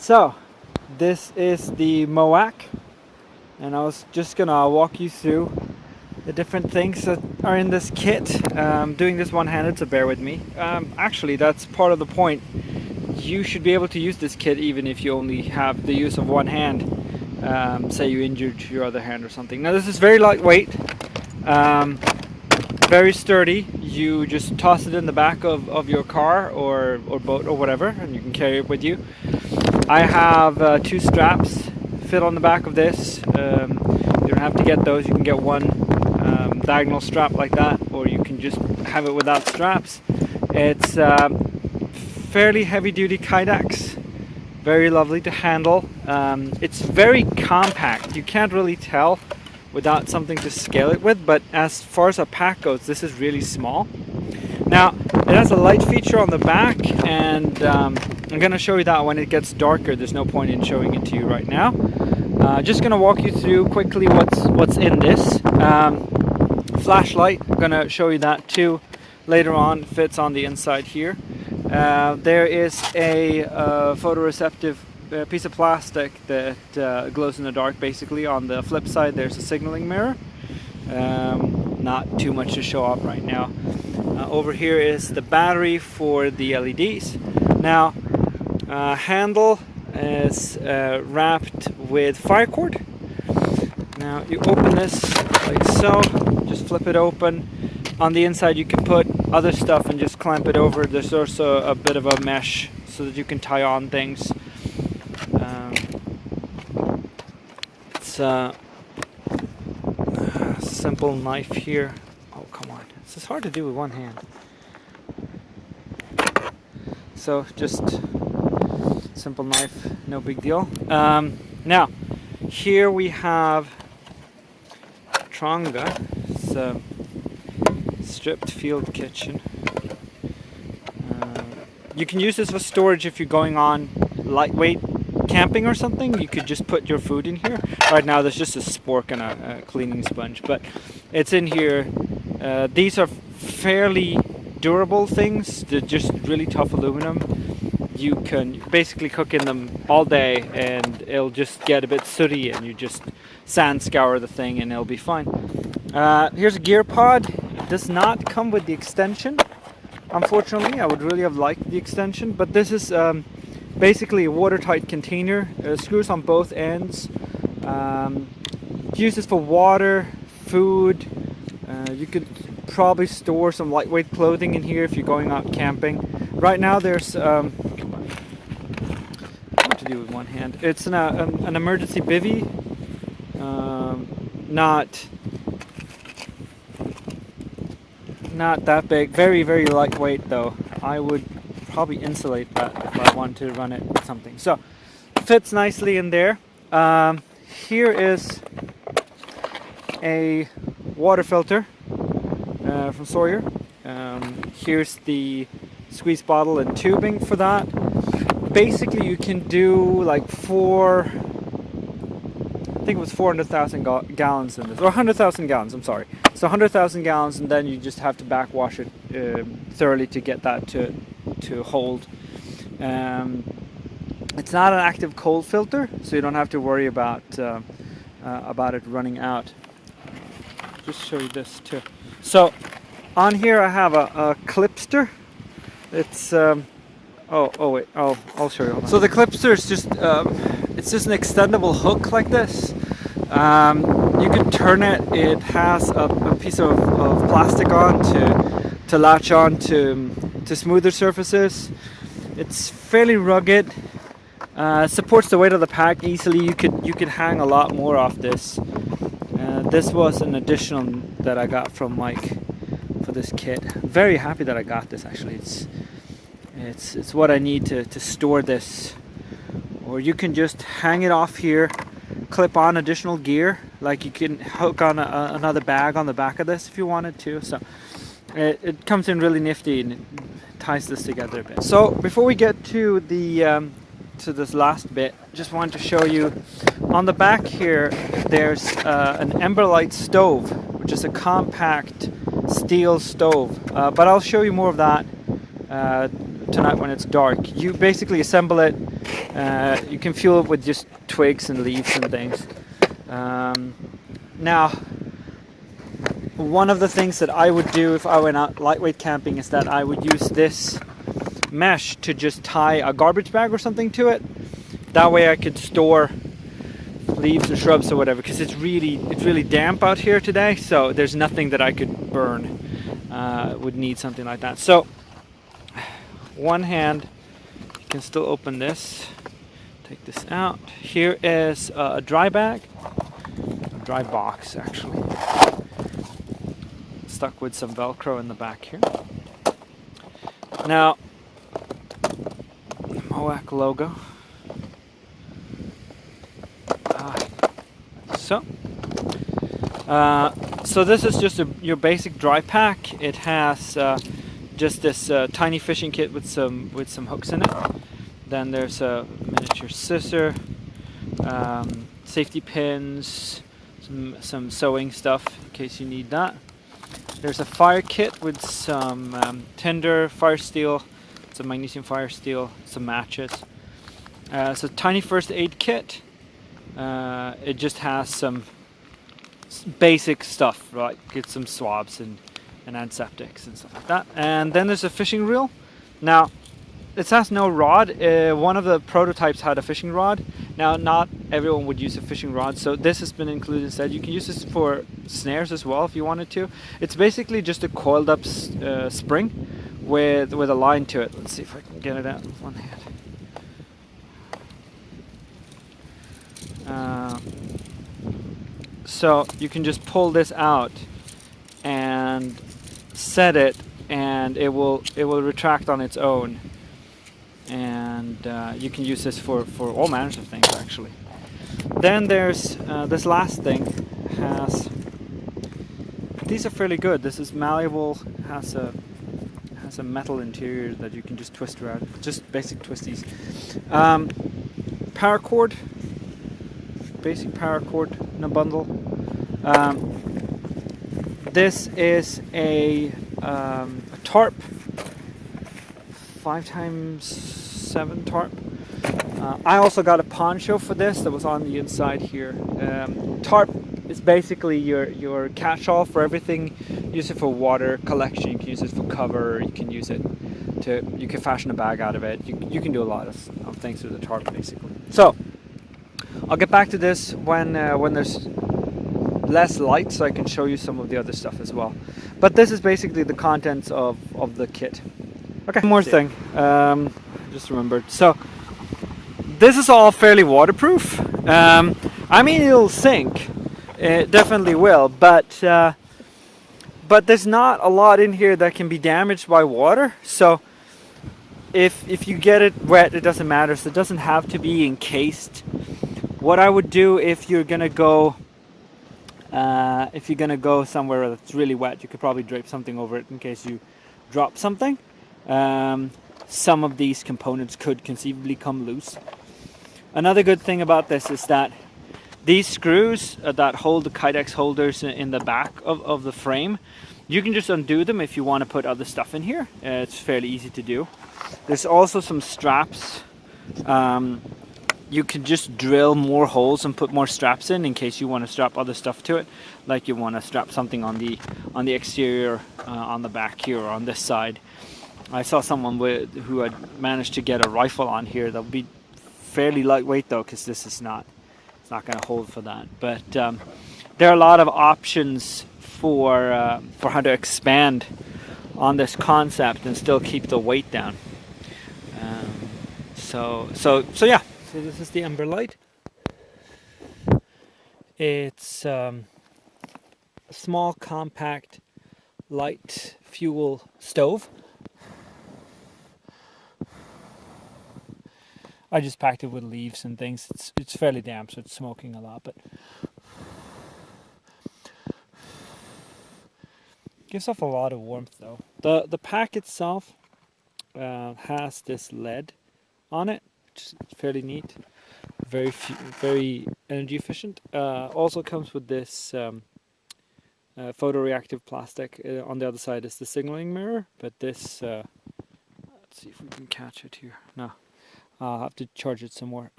So this is the Moak, and I was just gonna walk you through the different things that are in this kit. Doing this one-handed, so bear with me. Actually, that's part of the point. You should be able to use this kit even if you only have the use of one hand. Say you injured your other hand or something. Now this is very lightweight, very sturdy. You just toss it in the back of your car or boat or whatever, and you can carry it with you. I have 2 straps fit on the back of this. You don't have to get those. You can get one diagonal strap like that, or you can just have it without straps. It's fairly heavy-duty Kydex, very lovely to handle. It's very compact. You can't really tell without something to scale it with, but as far as a pack goes, this is really small. Now, it has a light feature on the back, and I'm going to show you that when it gets darker. There's no point in showing it to you right now. Just going to walk you through quickly what's in this. Flashlight, I'm going to show you that too later on. It fits on the inside here. There is a photoreceptive piece of plastic that glows in the dark. Basically, on the flip side there's a signaling mirror. Not too much to show off right now. Over here is the battery for the LEDs. Now, handle is wrapped with fire cord. Now you open this like so, just flip it open. On the inside you can put other stuff and just clamp it over. There's also a bit of a mesh so that you can tie on things. It's a simple knife here. Oh, come on. This is hard to do with one hand. So just simple knife, no big deal. Now, here we have Tranga. It's a stripped field kitchen. You can use this for storage if you're going on lightweight camping or something. You could just put your food in here. Right now there's just a spork and a cleaning sponge, but it's in here. These are fairly durable things. They're just really tough aluminum. You can basically cook in them all day and it'll just get a bit sooty, and you just sand scour the thing and it'll be fine. Here's a gear pod. It does not come with the extension, unfortunately. I would really have liked the extension, but this is basically a watertight container. Screws on both ends. Use this for water, food. You could probably store some lightweight clothing in here if you're going out camping. Right now there's what to do with one hand. It's an emergency bivvy. Not that big. Very, very lightweight though. I would probably insulate that if I want to run it with something. So fits nicely in there. Here is a water filter from Sawyer. Here's the squeeze bottle and tubing for that. Basically you can do like I think it was 400,000 gallons in this, or 100,000 gallons, I'm sorry. So 100,000 gallons, and then you just have to backwash it thoroughly to get that to hold. It's not an active cold filter, so you don't have to worry about it running out. Just show you this too. So on here I have a clipster. It's wait, I'll show you. So the clipster is just it's just an extendable hook like this. You can turn it. It has a piece of plastic on to latch on to smoother surfaces. It's fairly rugged. Supports the weight of the pack easily. You could hang a lot more off this. This was an additional that I got from Mike for this kit. Very happy that I got this. Actually, it's what I need to store this. Or you can just hang it off here, clip on additional gear, like you can hook on another bag on the back of this if you wanted to. So it comes in really nifty and it ties this together a bit. So before we get to the to this last bit, just wanted to show you on the back here there's an Emberlight stove, which is a compact steel stove, but I'll show you more of that tonight when it's dark. You basically assemble it You can fuel it with just twigs and leaves and things. Now, one of the things that I would do if I went out lightweight camping is that I would use this mesh to just tie a garbage bag or something to it. That way I could store leaves or shrubs or whatever, because it's really damp out here today, so there's nothing that I could burn. Would need something like that. So one hand, you can still open this, take this out. Here is a dry bag, a dry box actually, stuck with some Velcro in the back here. Now, the Moak logo. So this is just your basic dry pack. It has just this tiny fishing kit with some hooks in it. Then there's a miniature scissor, safety pins, some sewing stuff in case you need that. There's a fire kit with some tinder, fire steel, some magnesium fire steel, some matches. So tiny first aid kit. It just has some basic stuff, right? Get some swabs and antiseptics and stuff like that. And then there's a fishing reel. Now, it has no rod. One of the prototypes had a fishing rod. Now, not everyone would use a fishing rod, so this has been included instead. You can use this for snares as well if you wanted to. It's basically just a coiled up spring with a line to it. Let's see if I can get it out with one hand. So you can just pull this out and set it, and it will retract on its own, and you can use this for all manners of things actually. Then there's this last thing. These are fairly good. This is malleable, has a metal interior that you can just twist around, just basic twisties. Paracord, basic paracord in a bundle. This is a tarp, 5x7 tarp. I also got a poncho for this that was on the inside here. Tarp is basically your catch-all for everything. Use it for water collection, you can use it for cover, you can use it you can fashion a bag out of it. You can do a lot of things with the tarp basically. So I'll get back to this when there's less light, so I can show you some of the other stuff as well. But this is basically the contents of the kit. Okay, one more thing. Just remembered. So this is all fairly waterproof. I mean, it'll sink. It definitely will, but there's not a lot in here that can be damaged by water. So if you get it wet, it doesn't matter. So it doesn't have to be encased. What I would do if you're gonna go somewhere that's really wet, you could probably drape something over it in case you drop something. Some of these components could conceivably come loose. Another good thing about this is that these screws that hold the Kydex holders in the back of the frame, you can just undo them if you want to put other stuff in here. It's fairly easy to do. There's also some straps. You can just drill more holes and put more straps in case you want to strap other stuff to it, like you want to strap something on the exterior, on the back here or on this side. I saw someone who had managed to get a rifle on here. That would be fairly lightweight though, because this is not going to hold for that. But there are a lot of options for how to expand on this concept and still keep the weight down. So yeah. So this is the Ember Light. It's a small, compact, light fuel stove. I just packed it with leaves and things. It's fairly damp, so it's smoking a lot, but gives off a lot of warmth though. The pack itself has this LED on it, which is fairly neat. Very energy efficient. Also comes with this photoreactive plastic. On the other side is the signaling mirror, but this let's see if we can catch it here. No. I'll have to charge it some more.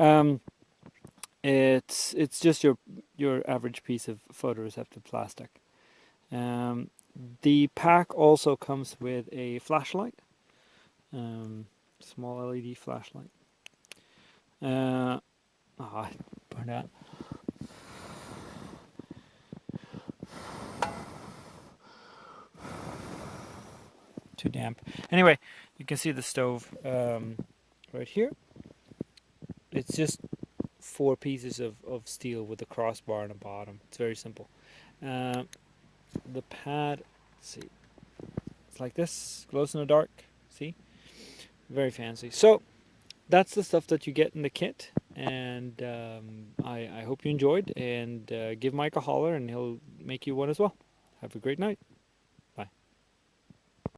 It's just your average piece of photoreceptive plastic. The pack also comes with a flashlight, small LED flashlight. I burned out. Too damp. Anyway, you can see the stove right here. It's just 4 pieces of steel with a crossbar on the bottom. It's very simple. The pad, let's see, it's like this, glows in the dark. See, very fancy. So that's the stuff that you get in the kit, and I hope you enjoyed. And give Mike a holler, and he'll make you one as well. Have a great night.